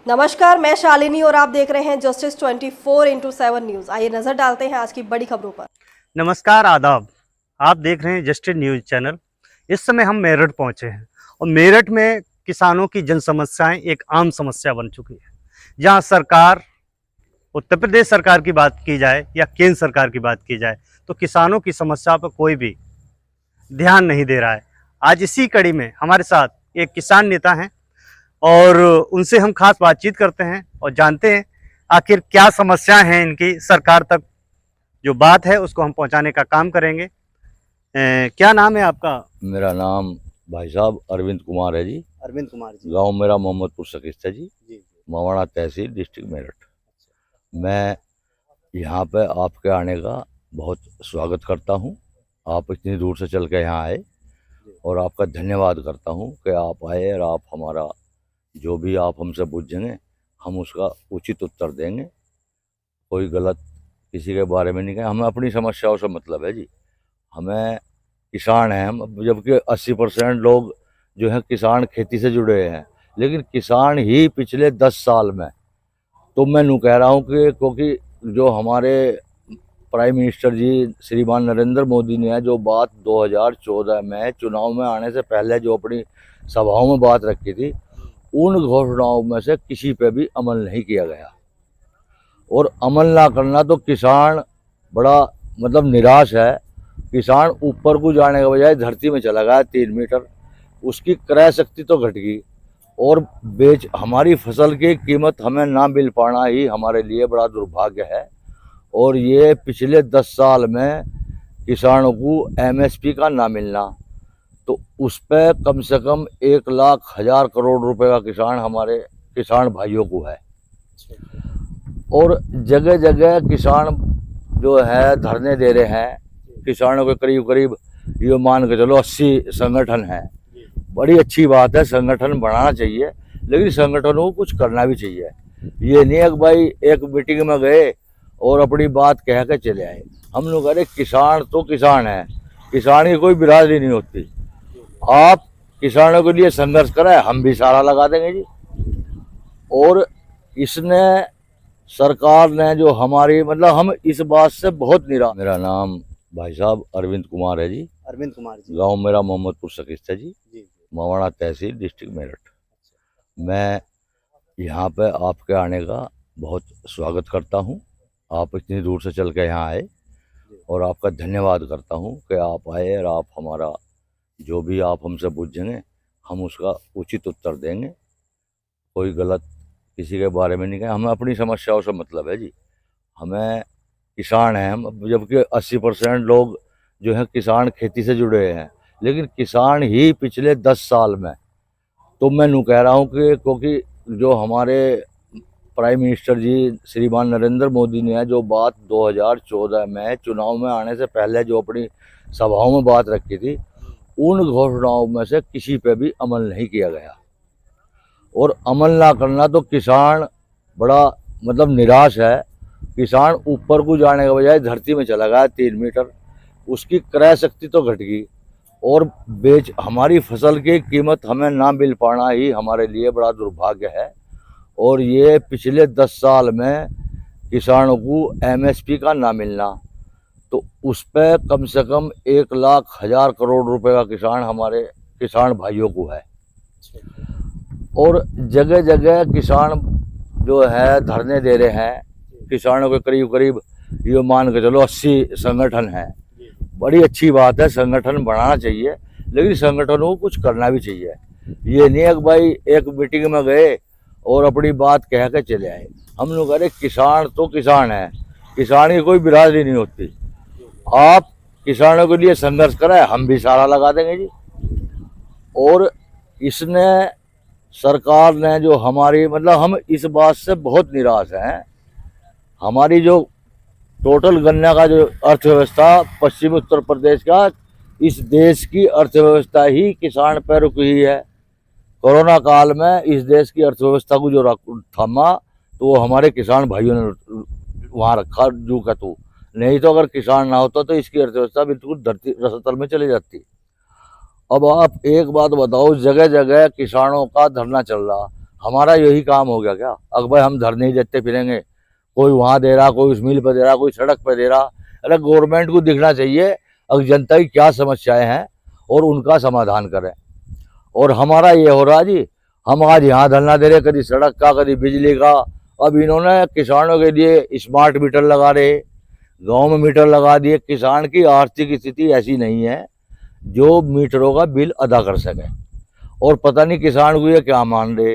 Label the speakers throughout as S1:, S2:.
S1: नमस्कार, मैं शालिनी और आप देख रहे हैं जस्टिस 24x7 न्यूज। आइए नजर डालते हैं आज की बड़ी खबरों पर।
S2: नमस्कार, आदाब। आप देख रहे हैं जस्टिस न्यूज चैनल। इस समय हम मेरठ पहुंचे हैं और मेरठ में किसानों की जन समस्याएं एक आम समस्या बन चुकी है। जहां सरकार, उत्तर प्रदेश सरकार की बात की जाए या केंद्र सरकार की बात की जाए तो किसानों की समस्या पर कोई भी ध्यान नहीं दे रहा है। आज इसी कड़ी में हमारे साथ एक किसान नेता हैं और उनसे हम खास बातचीत करते हैं और जानते हैं आखिर क्या समस्याएं हैं इनकी। सरकार तक जो बात है उसको हम पहुंचाने का काम करेंगे। क्या नाम है आपका?
S3: मेरा नाम भाई साहब अरविंद कुमार है जी।
S2: अरविंद कुमार जी।
S3: गांव मेरा मोहम्मदपुर सकिस्ता जी,
S2: जी।
S3: मवाना तहसील, डिस्ट्रिक्ट मेरठ। मैं यहाँ पे आपके आने का बहुत स्वागत करता हूँ। आप इतनी दूर से चल के यहाँ आए और आपका धन्यवाद करता हूँ कि आप आए और आप हमारा जो भी आप हमसे पूछेंगे हम उसका उचित उत्तर देंगे। कोई गलत किसी के बारे में नहीं कहें। हमें अपनी समस्याओं से मतलब है जी। हमें किसान हैं हम, जबकि 80% लोग जो हैं किसान खेती से जुड़े हैं, लेकिन किसान ही पिछले 10 साल में, तो मैं यूँ कह रहा हूँ कि क्योंकि जो हमारे प्राइम मिनिस्टर जी श्रीमान नरेंद्र मोदी ने जो बात 2014 में चुनाव में आने से पहले जो अपनी सभाओं में बात रखी थी, उन घोषणाओं में से किसी पे भी अमल नहीं किया गया। और अमल ना करना तो किसान बड़ा मतलब निराश है। किसान ऊपर को जाने के बजाय धरती में चला गया 3 मीटर। उसकी क्रय शक्ति तो घट गई और हमारी फसल की कीमत हमें ना मिल पाना ही हमारे लिए बड़ा दुर्भाग्य है। और ये पिछले 10 साल में किसानों को MSP का ना मिलना, तो उस पर कम से कम 1,00,000 करोड़ रुपए का किसान हमारे किसान भाइयों को है। और जगह जगह किसान जो है धरने दे रहे हैं। किसानों के करीब करीब ये मान के चलो 80 संगठन हैं। बड़ी अच्छी बात है, संगठन बढ़ाना चाहिए, लेकिन संगठनों को कुछ करना भी चाहिए। ये नहीं है कि भाई एक मीटिंग में गए और अपनी बात कह के चले आए। हम लोग अरे किसान तो किसान है, किसान की कोई बिरादरी नहीं होती। आप किसानों के लिए संघर्ष करें, हम भी सारा लगा देंगे जी। और इसने सरकार ने जो हमारी मतलब हम इस बात से बहुत निराश। मेरा नाम भाई साहब अरविंद कुमार है जी।
S2: अरविंद कुमार जी।
S3: गांव मेरा मोहम्मदपुर सकिस्ता जी,
S2: जी।
S3: मवाना तहसील, डिस्ट्रिक्ट मेरठ। मैं यहाँ पे आपके आने का बहुत स्वागत करता हूँ। आप इतनी दूर से चल के यहाँ आए और आपका धन्यवाद करता हूँ कि आप आए और आप हमारा जो भी आप हमसे पूछेंगे हम उसका उचित उत्तर देंगे। कोई गलत किसी के बारे में नहीं कहें। हमें अपनी समस्याओं से मतलब है जी। हमें किसान हैं हम, जबकि 80% लोग जो हैं किसान खेती से जुड़े हैं, लेकिन किसान ही पिछले 10 साल में, तो मैं यूँ कह रहा हूँ कि क्योंकि जो हमारे प्राइम मिनिस्टर जी श्रीमान नरेंद्र मोदी ने जो बात 2014 में चुनाव में आने से पहले जो अपनी सभाओं में बात रखी थी, उन घोषणाओं में से किसी पे भी अमल नहीं किया गया। और अमल ना करना तो किसान बड़ा मतलब निराश है। किसान ऊपर को जाने के बजाय धरती में चला गया 3 मीटर। उसकी क्रय शक्ति तो घट गई और हमारी फसल की कीमत हमें ना मिल पाना ही हमारे लिए बड़ा दुर्भाग्य है। और ये पिछले 10 साल में किसानों को MSP का ना मिलना, तो उस पर कम से कम 1,00,000 करोड़ रुपए का किसान हमारे किसान भाइयों को है। और जगह जगह किसान जो है धरने दे रहे हैं। किसानों के करीब करीब ये मान के चलो 80 संगठन हैं। बड़ी अच्छी बात है, संगठन बढ़ाना चाहिए, लेकिन संगठनों को कुछ करना भी चाहिए। ये नहीं है कि भाई एक मीटिंग में गए और अपनी बात कह के चले आए। हम लोग अरे किसान तो किसान है, किसान की कोई बिरादरी नहीं होती। आप किसानों के लिए संघर्ष करें, हम भी सारा लगा देंगे जी। और इसने सरकार ने जो हमारी मतलब हम इस बात से बहुत निराश हैं। हमारी जो टोटल गन्ना का जो अर्थव्यवस्था पश्चिमी उत्तर प्रदेश का, इस देश की अर्थव्यवस्था ही किसान पर रुकी हुई है। कोरोना काल में इस देश की अर्थव्यवस्था को जो थमा तो वो हमारे किसान भाइयों ने वहाँ रखा जू का तू। नहीं तो अगर किसान ना होता तो इसकी अर्थव्यवस्था बिल्कुल धरती रसतल में चली जाती। अब आप एक बात बताओ, जगह जगह किसानों का धरना चल रहा, हमारा यही काम हो गया क्या? अब भाई हम धरने ही देते फिरेंगे, कोई वहाँ दे रहा, कोई उस मिल पर दे रहा, कोई सड़क पर दे रहा। अरे गवर्नमेंट को दिखना चाहिए अब जनता की क्या समस्याएं हैं और उनका समाधान करें। और हमारा ये हो रहा जी, हम आज यहाँ धरना दे रहे, कभी सड़क का, कभी बिजली का। अब इन्होंने किसानों के लिए स्मार्ट मीटर लगा रहे, गांव में मीटर लगा दिए। किसान की आर्थिक स्थिति ऐसी नहीं है जो मीटरों का बिल अदा कर सके, और पता नहीं किसान को ये क्या मान रहे।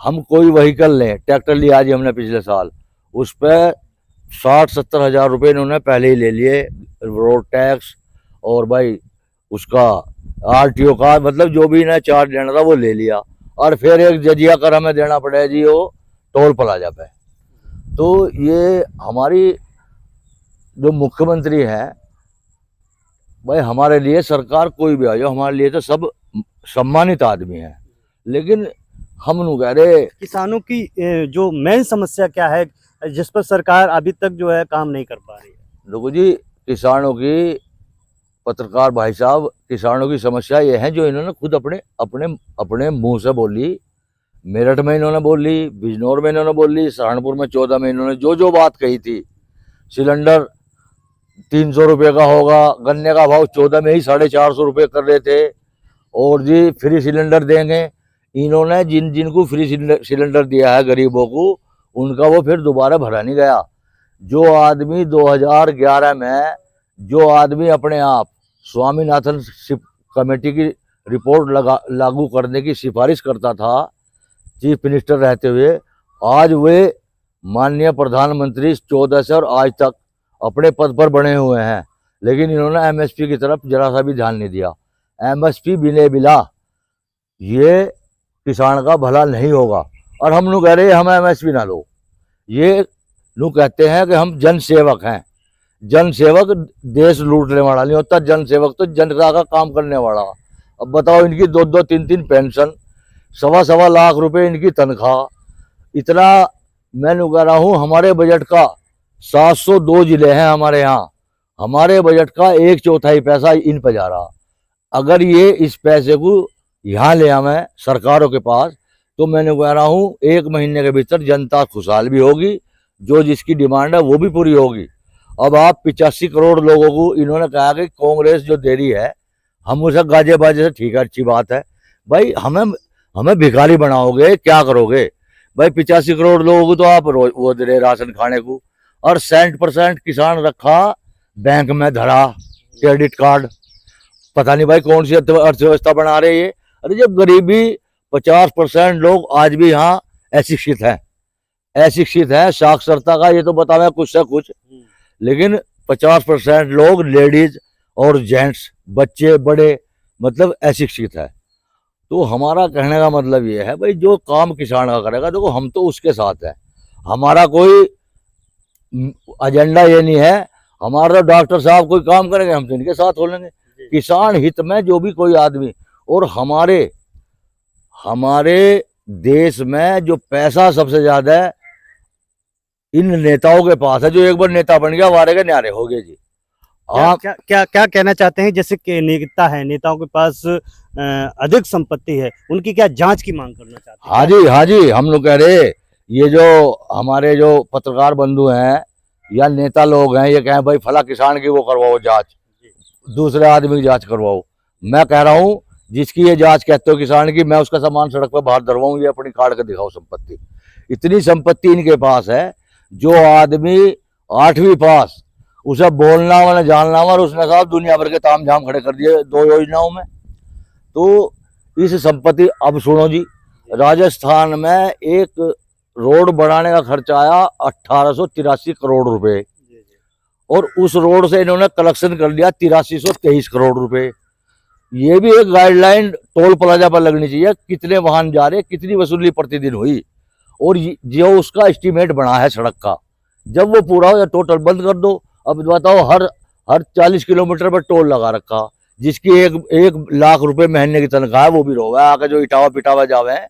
S3: हम कोई व्हीकल लें, ट्रैक्टर लिया जी हमने पिछले साल, उस पर 60-70 हज़ार रुपये इन्होंने पहले ही ले लिए, रोड टैक्स और भाई उसका RTO का, मतलब जो भी इन्हें चार्ज लेना था वो ले लिया। और फिर एक जजिया कर हमें देना पड़ेगा जी वो टोल प्लाजा पे। तो ये हमारी जो मुख्यमंत्री है भाई, हमारे लिए सरकार कोई भी आ जाओ, हमारे लिए तो सब सम्मानित आदमी है, लेकिन हम नु कह रहे
S2: किसानों की जो मेन समस्या क्या है जिस पर सरकार अभी तक जो है काम नहीं कर पा रही है?
S3: देखो जी, किसानों की, पत्रकार भाई साहब, किसानों की समस्या ये है जो इन्होंने खुद अपने अपने अपने मुंह से बोली। मेरठ में इन्होंने बोली, बिजनौर में इन्होंने बोली, सहारनपुर में 14 में इन्होंने जो जो बात कही थी। सिलेंडर 300 रुपये का होगा, गन्ने का भाव 14 में ही 450 रुपये कर रहे थे, और जी फ्री सिलेंडर देंगे। इन्होंने जिनको फ्री सिलेंडर दिया है गरीबों को, उनका वो फिर दोबारा भरा नहीं गया। जो आदमी 2011 में, जो आदमी अपने आप स्वामीनाथन कमेटी की रिपोर्ट लागू करने की सिफारिश करता था चीफ मिनिस्टर रहते हुए, आज वे माननीय प्रधानमंत्री 14 से और आज तक अपने पद पर बने हुए हैं, लेकिन इन्होंने MSP की तरफ जरा सा भी ध्यान नहीं दिया। MSP बिने बिला ये किसान का भला नहीं होगा। और हम लोग कह रहे हैं हम MSP ना लो, ये लोग कहते हैं कि हम जन सेवक हैं। जन सेवक देश लूटने वाला नहीं होता, जन सेवक तो जनता का काम करने वाला। अब बताओ, इनकी 2-2, 3-3 पेंशन, 1.25 लाख रुपए इनकी तनख्वाह, इतना मैं कह रहा हूँ। हमारे बजट का 702 जिले हैं हमारे यहाँ, हमारे बजट का 1/4 पैसा इन पर जा रहा। अगर ये इस पैसे को यहाँ ले आवे सरकारों के पास, तो मैंने कह रहा हूँ 1 महीने के भीतर जनता खुशहाल भी होगी, जो जिसकी डिमांड है वो भी पूरी होगी। अब आप 85 करोड़ लोगों को इन्होंने कहा कि कांग्रेस जो दे रही है, हम उसे गाजे बाजे से, ठीक है, अच्छी बात है भाई, हमें भिखारी बनाओगे, क्या करोगे भाई? 85 करोड़ लोगों को तो आप वो दे रहे राशन खाने को, और 60% किसान रखा बैंक में धरा, क्रेडिट कार्ड, पता नहीं भाई कौन सी अर्थव्यवस्था बना रहे ये। अरे जब गरीबी 50% लोग आज भी यहाँ अशिक्षित है, साक्षरता का ये तो बतावे कुछ से कुछ, लेकिन 50% लोग लेडीज और जेंट्स, बच्चे बड़े, मतलब अशिक्षित है। तो हमारा कहने का मतलब ये है भाई, जो काम किसान का करेगा, देखो हम तो उसके साथ है, हमारा कोई एजेंडा ये नहीं है। हमारा डॉक्टर साहब कोई काम करेंगे, हम तो इनके साथ हो लेंगे। किसान हित में जो भी कोई आदमी, और हमारे देश में जो पैसा सबसे ज्यादा है इन नेताओं के पास है। जो एक बार नेता बन गया, वारे के न्यारे हो गए जी।
S2: क्या कहना चाहते हैं? जैसे कि नेताओं के पास अधिक संपत्ति है, उनकी क्या जांच की मांग करना चाहते हैं?
S3: हाँ जी, हम लोग कह रहे, ये जो हमारे जो पत्रकार बंधु हैं या नेता लोग हैं, ये कहें भाई फला किसान की वो करवाओ जांच, दूसरे आदमी की जांच करवाओ। मैं कह रहा हूँ जिसकी ये जांच कहते हो किसान की, मैं उसका सामान सड़क पर बाहर धरवाऊँ, ये अपनी काट कर दिखाओ संपत्ति। इतनी संपत्ति इनके पास है। जो आदमी 8वीं पास, उसे बोलना वाला जानना, और उसने साहब दुनिया भर के ताम झाम खड़े कर दिए 2 योजनाओं में। तो इस संपत्ति, अब सुनो जी, राजस्थान में एक रोड बनाने का खर्चा आया 1883 करोड़ रुपए, और उस रोड से इन्होंने कलेक्शन कर लिया 8323 करोड़ रुपए। ये भी एक गाइडलाइन टोल प्लाजा पर लगनी चाहिए, कितने वाहन जा रहे, कितनी वसूली प्रतिदिन हुई, और जो उसका एस्टीमेट बना है सड़क का, जब वो पूरा हो जाए टोटल बंद कर दो। अब बताओ, हर 40 किलोमीटर पर टोल लगा रखा, जिसकी 1 लाख रुपए महीने की तनख्वाह है, वो भी रोवा है। आके जो इटावा पिटावा जावे हैं,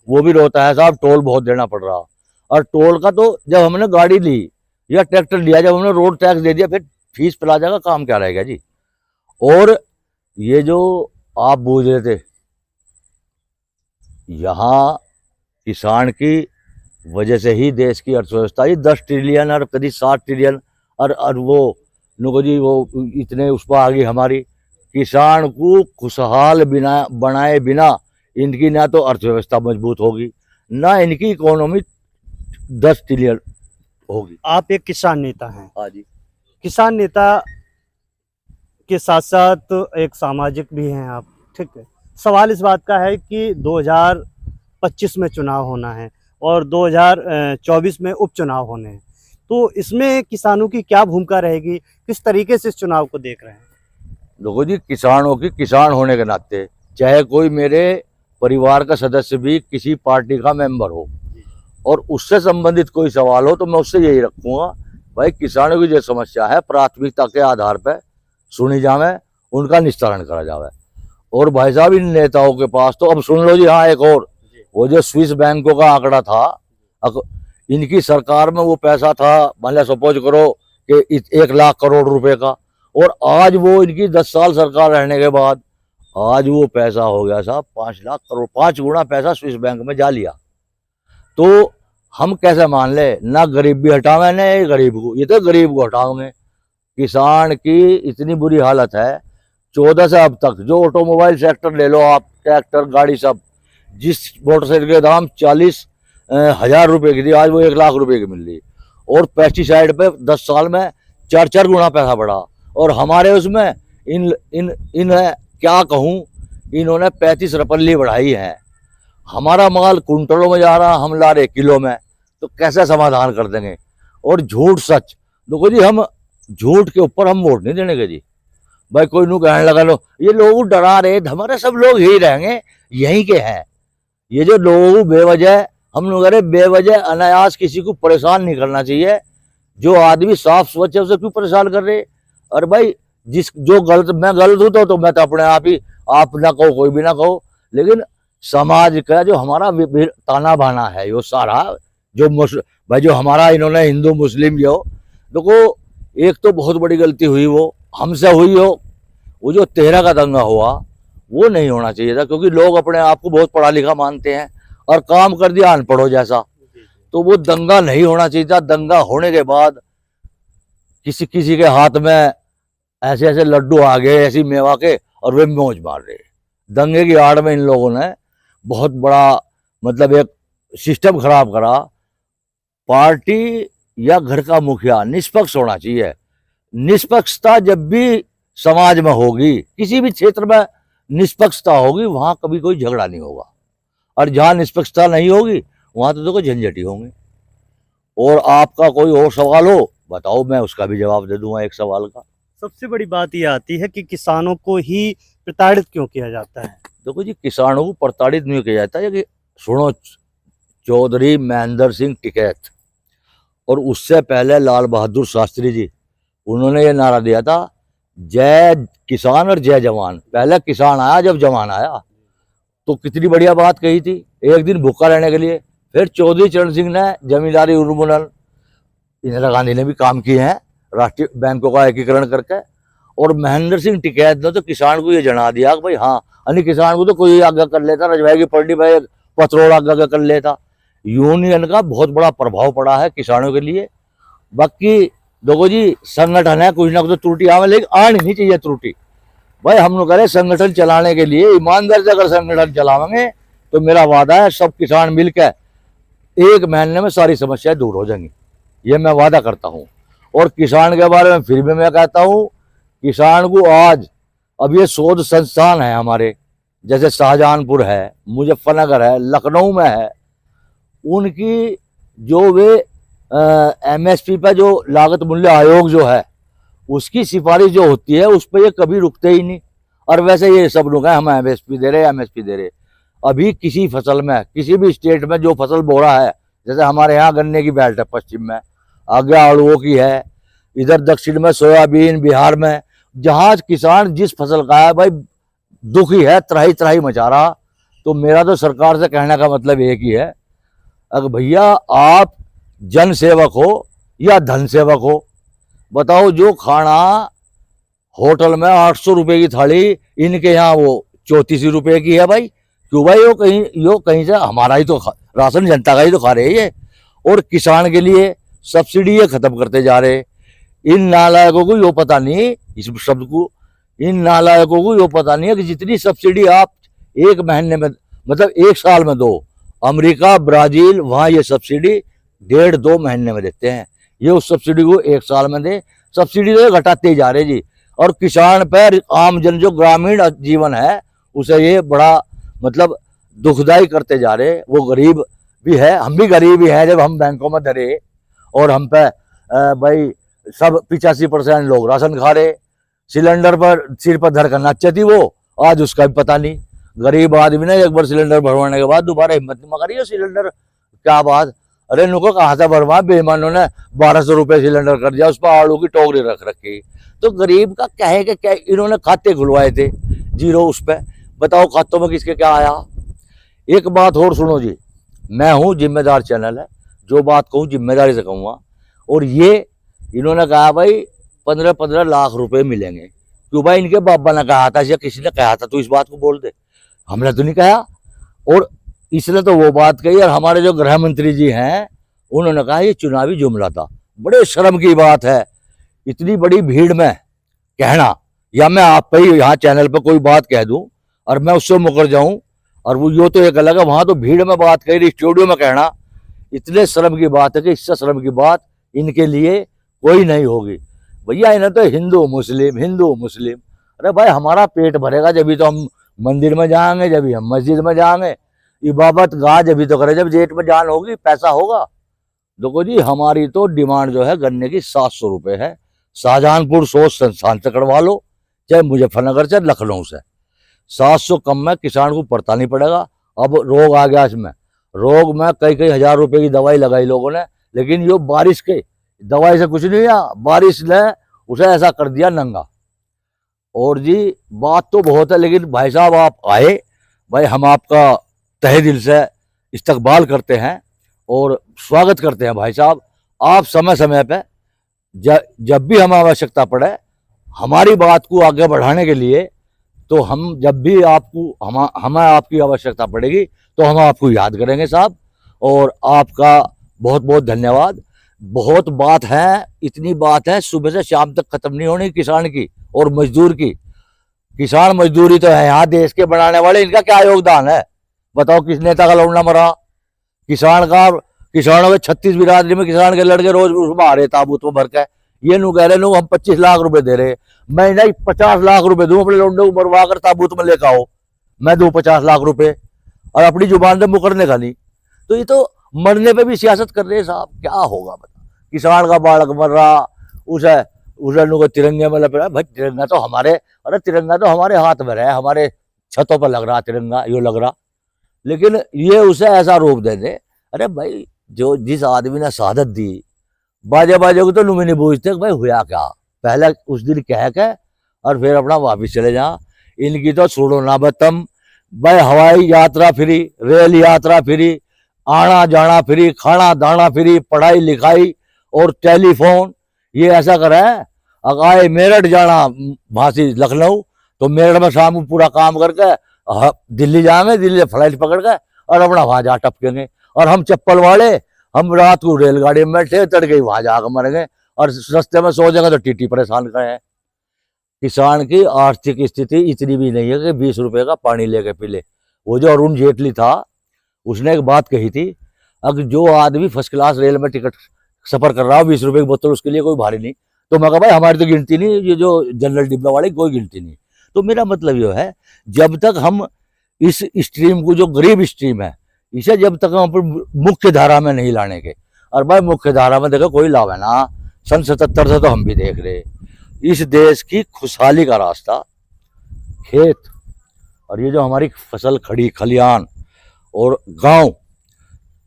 S3: वो भी रोता है साहब, टोल बहुत देना पड़ रहा। और टोल का तो जब हमने गाड़ी ली या ट्रैक्टर लिया, जब हमने रोड टैक्स दे दिया, फिर फीस प्लाजा का काम क्या रहेगा जी? और ये जो आप बूझ रहे थे, यहाँ किसान की वजह से ही देश की अर्थव्यवस्था ही 10 ट्रिलियन और कभी 7 ट्रिलियन और वो नुको जी वो इतने उस पर आ गई हमारी। किसान को खुशहाल बिना बनाए बिना इनकी ना तो अर्थव्यवस्था मजबूत होगी, ना इनकी इकोनॉमी 10 ट्रिलियन होगी।
S2: आप एक किसान नेता हैं।
S3: हाँ जी।
S2: किसान नेता के साथ साथ एक सामाजिक भी हैं आप, ठीक है। सवाल इस बात का है कि 2025 में चुनाव होना है और 2024 में उपचुनाव होने हैं, तो इसमें किसानों की क्या भूमिका रहेगी, किस तरीके से इस चुनाव को देख रहे हैं?
S3: देखो जी, किसानों की किसान होने के नाते चाहे कोई मेरे परिवार का सदस्य भी किसी पार्टी का मेंबर हो और उससे संबंधित कोई सवाल हो तो मैं उससे यही रखूंगा, भाई किसानों की जो समस्या है प्राथमिकता के आधार पर सुनी जावे, उनका निस्तारण करा जावे। और भाई साहब इन नेताओं के पास तो अब सुन लो जी, हाँ एक और वो जो स्विस बैंकों का आंकड़ा था, इनकी सरकार में वो पैसा था, मान लिया सपोज करो कि 1 लाख करोड़ रुपए का, और आज वो इनकी 10 साल सरकार रहने के बाद आज वो पैसा हो गया साहब 5 लाख करोड़, 5 गुना पैसा स्विस बैंक में जा लिया। तो हम कैसे मान ले, ना गरीब भी हटावे ना ये गरीब को, ये तो गरीब को हटाओगे। किसान की इतनी बुरी हालत है, 14 से अब तक जो ऑटोमोबाइल सेक्टर ले लो आप, ट्रैक्टर गाड़ी सब, जिस मोटरसाइकिल के दाम 40,000 रुपए की थी आज वो 1 लाख रुपए की मिल रही, और पेस्टिसाइड पे 10 साल में 4 गुना पैसा बढ़ा। और हमारे उसमें इन क्या कहूँ, इन्होंने 35 रपल्ली बढ़ाई है। हमारा माल कुंटलों में जा रहा, हम ला रहे किलो में, तो कैसे समाधान कर देंगे? और झूठ सच, देखो जी हम झूठ के ऊपर हम वोट नहीं देने के जी। भाई कोई नू कहने लगा लो ये लोग डरा रहे, हमारे सब लोग यही रहेंगे, यहीं के हैं। ये जो लोग बेवजह हम लोग अरे बेवजह अनायास किसी को परेशान नहीं करना चाहिए। जो आदमी साफ स्वच्छ है उसे क्यों परेशान कर रहे? और भाई जो गलत, मैं गलत हूँ तो मैं तो अपने आप ही, आप ना कहो कोई भी ना कहो, लेकिन समाज का जो हमारा ताना बाना है वो सारा जो भाई जो हमारा इन्होंने हिंदू मुस्लिम जो, देखो एक तो बहुत बड़ी गलती हुई वो हमसे हुई हो, वो जो 13 का दंगा हुआ वो नहीं होना चाहिए था, क्योंकि लोग अपने आप को बहुत पढ़ा लिखा मानते हैं और काम कर दिया अनपढ़ों जैसा, तो वो दंगा नहीं होना चाहिए था। दंगा होने के बाद किसी के हाथ में ऐसे ऐसे लड्डू आ गए ऐसी मेवा के और वे मौज मार रहे। दंगे की आड़ में इन लोगों ने बहुत बड़ा मतलब एक सिस्टम खराब करा। पार्टी या घर का मुखिया निष्पक्ष होना चाहिए। निष्पक्षता जब भी समाज में होगी, किसी भी क्षेत्र में निष्पक्षता होगी, वहां कभी कोई झगड़ा नहीं होगा, और जहां निष्पक्षता नहीं होगी वहां तो देखो झंझटी होंगे। और आपका कोई और सवाल हो बताओ, मैं उसका भी जवाब दे दूंगा एक सवाल का।
S2: सबसे बड़ी बात ये आती है कि किसानों को ही प्रताड़ित क्यों किया जाता है?
S3: देखो जी, किसानों को प्रताड़ित नहीं किया जाता है कि सुनो, चौधरी महेंद्र सिंह टिकैत और उससे पहले लाल बहादुर शास्त्री जी, उन्होंने ये नारा दिया था जय किसान और जय जवान। पहले किसान आया जब जवान आया, तो कितनी बढ़िया बात कही थी, एक दिन भूखा रहने के लिए। फिर चौधरी चरण सिंह ने जमींदारी उन्मूलन, इंदिरा गांधी ने भी काम किए हैं राष्ट्रीय बैंकों का एकीकरण करके, और महेंद्र सिंह टिकैत ने तो किसान को ये जना दिया कि भाई हाँ, अन्य किसान को तो कोई आज्ञा कर लेता, रजवाई की पलटी भाई पत्रोड़ आज्ञा कर लेता। यूनियन का बहुत बड़ा प्रभाव पड़ा है किसानों के लिए। बाकी देखो जी, संगठन है, कुछ ना कुछ त्रुटि आवे, लेकिन आनी नहीं चाहिए त्रुटि। भाई हम लोग करें संगठन चलाने के लिए ईमानदार से अगर संगठन चलावेंगे तो मेरा वादा है सब किसान मिलकर 1 महीने में सारी समस्याएं दूर हो जाएंगी, ये मैं वादा करता हूँ। और किसान के बारे में फिर भी मैं कहता हूँ, किसान को आज अब ये शोध संस्थान है हमारे, जैसे शाहजहानपुर है, मुजफ्फरनगर है, लखनऊ में है, उनकी जो वे MSP पर जो लागत मूल्य आयोग जो है उसकी सिफारिश जो होती है उस पर ये कभी रुकते ही नहीं। और वैसे ये सब लोग हैं हम MSP दे रहे। अभी किसी फसल में, किसी भी स्टेट में जो फसल बो रहा है, जैसे हमारे यहाँ गन्ने की बेल्ट है पश्चिम में, आगे आड़ुओं की है, इधर दक्षिण में सोयाबीन, बिहार में, जहाँ किसान जिस फसल का है भाई दुखी है, त्राही त्राही मचा रहा। तो मेरा तो सरकार से कहने का मतलब एक ही है, अगर भैया आप जन सेवक हो या धन सेवक हो, बताओ जो खाना होटल में 800 रुपए की थाली, इनके यहाँ वो 34 रुपए की है भाई, क्यों भाई यो कहीं से हमारा ही तो राशन जनता का ही तो खा रहे हैं ये। और किसान के लिए सब्सिडी ये खत्म करते जा रहे। इन नालायकों को यो पता नहीं, इस शब्द को, इन नालायकों को यो पता नहीं है कि जितनी सब्सिडी आप एक महीने में, मतलब एक साल में दो, अमेरिका, ब्राजील, वहां ये सब्सिडी 1.5-2 महीने में देते हैं। ये उस सब्सिडी को एक साल में दे, सब्सिडी तो घटाते ही जा रहे जी। और किसान पर, आम जन जो ग्रामीण जीवन है उसे ये बड़ा मतलब दुखदाई करते जा रहे। वो गरीब भी है, हम भी गरीब ही हैं। जब हम बैंकों में धरे और हम पे भाई सब 85% लोग राशन खा रहे, सिलेंडर पर सिर पर धर कर नाचे थी वो, आज उसका भी पता नहीं। गरीब आदमी ने एक बार सिलेंडर भरवाने के बाद दोबारा हिम्मत नहीं करी सिलेंडर, क्या बात, अरे नुको कहाँ से भरवा, बेईमानों ने 1200 रुपये सिलेंडर कर दिया, उस पर आलू की टोकरी रख रखी। तो गरीब का क्या है कि क्या इन्होंने खाते खुलवाए थे जीरो उस पर, बताओ खातों में किसके क्या आया। एक बात और सुनो जी, मैं हूँ जिम्मेदार चैनल है, जो बात कहूँ जिम्मेदारी से कहूँगा। और ये इन्होंने कहा भाई 15-15 लाख रुपए मिलेंगे, क्यों भाई इनके बाबा ने कहा था या किसी ने कहा था तो इस बात को बोल दे, हमने तो नहीं कहा। और इसने तो वो बात कही। और हमारे जो गृह मंत्री जी हैं उन्होंने कहा ये चुनावी जुमला था। बड़े शर्म की बात है इतनी बड़ी भीड़ में कहना, या मैं आप पे ही यहाँ चैनल पे कोई बात कह दूं और मैं उससे मुकर जाऊं, और वो यो तो एक अलग है, वहां तो भीड़ में बात कही, स्टूडियो में कहना, इतने शर्म की बात है कि इससे शर्म की बात इनके लिए कोई नहीं होगी। भैया इन्हें तो हिंदू मुस्लिम, अरे भाई हमारा पेट भरेगा जब भी तो हम मंदिर में जाएंगे, जब भी हम मस्जिद में जाएंगे, इबादत गाह जब भी तो करें जब जेठ में जान होगी, पैसा होगा। देखो जी हमारी तो डिमांड जो है गन्ने की 700 रुपये है। शाहजहानपुर सोच संस्थान से करवा लो, चाहे मुजफ्फरनगर से, लखनऊ से, 700 कम में किसान को पड़ता नहीं पड़ेगा। अब रोग आ गया इसमें, रोग में कई हजार रुपए की दवाई लगाई लोगों ने, लेकिन यो बारिश के दवाई से कुछ नहीं हुआ, बारिश ने उसे ऐसा कर दिया नंगा। और जी बात तो बहुत है, लेकिन भाई साहब आप आए, भाई हम आपका तहे दिल से इस्तकबाल करते हैं और स्वागत करते हैं। भाई साहब आप समय समय पे जब भी हमें आवश्यकता पड़े हमारी बात को आगे बढ़ाने के लिए, तो हम जब भी आपको हमें आपकी आवश्यकता पड़ेगी तो हम आपको याद करेंगे साहब। और आपका बहुत बहुत धन्यवाद। बहुत बात है, इतनी बात है सुबह से शाम तक खत्म नहीं होनी किसान की और मजदूर की। किसान मजदूरी तो है यहाँ देश के बनाने वाले, इनका क्या योगदान है बताओ, किस नेता का लौंडा मरा किसान का। किसानों के 36 बिरादरी में किसान के लड़के रोज उसमें आ रहे ताबूत में भर के, ये नू कह रहे नु हम 25 लाख रुपए दे रहे, मैं नहीं 50 लाख रुपए दूं अपने लौंडे को मरवा कर ताबूत में लेकर आओ, मैं दूं 50 लाख रुपए, और अपनी जुबान से मुकरने का नहीं। तो ये तो मरने पे भी सियासत कर रहे हैं साहब, क्या होगा बता। किसान का बालक मर रहा, उसे नु तिरंगे में लपेटा, भाई तिरंगा तो हमारे, अरे तिरंगा तो हमारे हाथ में रहा, हमारे छतों पर लग रहा तिरंगा, यो लग रहा, लेकिन ये उसे ऐसा रूप दे दे। अरे भाई जो जिस आदमी ने शहादत दी, बाजे को तो लुमी नहीं पूछते भाई हुआ क्या, पहले उस दिन कह के और फिर अपना वापिस चले जा। इनकी तो छोड़ो ना बतम भाई, हवाई यात्रा फ्री, रेल यात्रा फ्री, आना जाना फ्री, खाना दाना फ्री, पढ़ाई लिखाई और टेलीफोन, ये ऐसा करे। अगर मेरठ जाना वहां से लखनऊ, तो मेरठ में शाम को पूरा काम करके दिल्ली जाएंगे, दिल्ली फ्लाइट पकड़ के और अपना वहां जा टपकेंगे। और हम चप्पल वाले, हम रात को रेलगाड़ी में बैठे तड़के वहां जाकर मरेंगे, और रास्ते में सो जाएंगे तो टीटी परेशान करे। किसान की आर्थिक स्थिति इतनी भी नहीं है कि 20 रुपए का पानी लेके पी ले। वो जो अरुण जेटली था उसने एक बात कही थी, अगर जो आदमी फर्स्ट क्लास रेल में टिकट सफर कर रहा हो 20 रुपए की बोतल उसके लिए कोई भारी नहीं। तो मैं कहा भाई हमारी तो गिनती नहीं, ये जो जनरल डिब्बा वाली कोई गिनती नहीं। तो मेरा मतलब ये है, जब तक हम इस स्ट्रीम को, जो गरीब स्ट्रीम है, इसे जब तक हम मुख्य धारा में नहीं लाने के, और भाई मुख्य धारा में देखो कोई लाभ है ना, सन 77 से तो हम भी देख रहे, इस देश की खुशहाली का रास्ता खेत और ये जो हमारी फसल खड़ी खलियान और गांव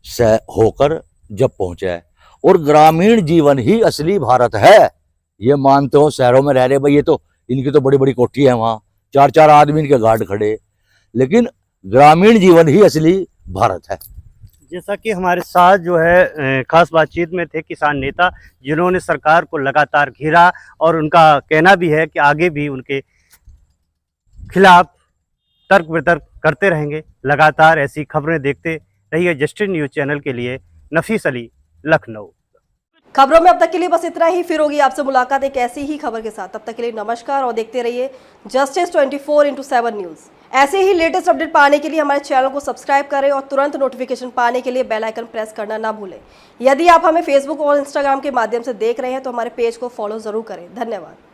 S3: से होकर जब पहुंचे है, और ग्रामीण जीवन ही असली भारत है, ये मानते हो। शहरों में रह रहे भाई, ये तो इनकी तो बड़ी बड़ी कोठी है, वहाँ 4-4 आदमी इनके गार्ड खड़े, लेकिन ग्रामीण जीवन ही असली भारत है।
S2: जैसा कि हमारे साथ जो है खास बातचीत में थे किसान नेता, जिन्होंने सरकार को लगातार घेरा, और उनका कहना भी है कि आगे भी उनके खिलाफ तर्क वितर्क करते रहेंगे। लगातार ऐसी खबरें देखते रहिए जस्टिस न्यूज़ चैनल के लिए। नफीस अली, लखनऊ।
S1: खबरों में अब तक के लिए बस इतना ही। फिर होगी आपसे मुलाकात एक ऐसी ही खबर के साथ। तब तक के लिए नमस्कार और देखते रहिए जस्टिस 24x7 न्यूज़। ऐसे ही लेटेस्ट अपडेट पाने के लिए हमारे चैनल को सब्सक्राइब करें और तुरंत नोटिफिकेशन पाने के लिए बेल आइकन प्रेस करना ना भूलें। यदि आप हमें फेसबुक और इंस्टाग्राम के माध्यम से देख रहे हैं तो हमारे पेज को फॉलो जरूर करें। धन्यवाद।